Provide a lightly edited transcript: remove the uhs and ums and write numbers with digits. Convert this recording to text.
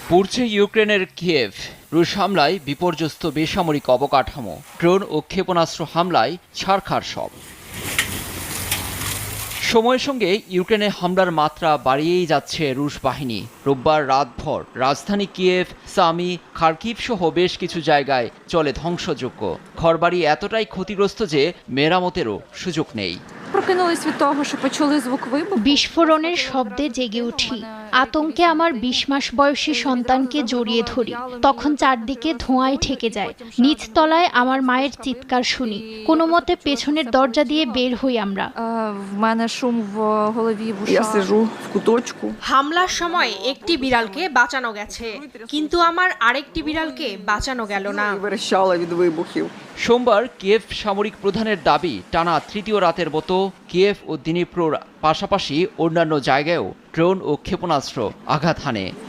পুড়ছে ইউক্রেনের কিয়েভ। রুশ হামলায় বিপর্যস্ত বেসামরিক অবকাঠামো, ড্রোন ও ক্ষেপণাস্ত্র হামলায় ছারখার সব। সময়ের সঙ্গে ইউক্রেনে হামলার মাত্রা বাড়িয়েই যাচ্ছে রুশ বাহিনী। রোববার রাতভর রাজধানী কিয়েভ, সামি, খার্কিভ সহ বেশ কিছু জায়গায় চলে ধ্বংসযজ্ঞ। ঘরবাড়ি এতটাই ক্ষতিগ্রস্ত যে মেরামতেরও সুযোগ নেই। Прокинулись від того, що почули звук вибуху. বিস্ফোরণের শব্দে জেগে উঠি। আতঙ্কে আমার 20 মাস বয়সী সন্তানকে জড়িয়ে ধরি। তখন চারদিকে ধোঁয়ায় ঠেকে যায়। নিচতলায় আমার মায়ের চিৎকার শুনি। কোনো মতে পেছনের দরজা দিয়ে বের হই আমরা। В мене шум в голові, в Я ушах. сижу в куточку. হামলার সময় একটি বিড়ালকে বাঁচানো গেছে, কিন্তু আমার আরেকটি বিড়ালকে বাঁচানো গেল না। І верещала від вибухів. সোমবার কিয়েভ সামরিক প্রধানের দাবি, টানা তৃতীয় রাতের মতো কিয়েভ ও দিনিপ্রোর পাশাপাশি অন্যান্য জায়গায়ও ড্রোন ও ক্ষেপণাস্ত্র আঘাত হানে।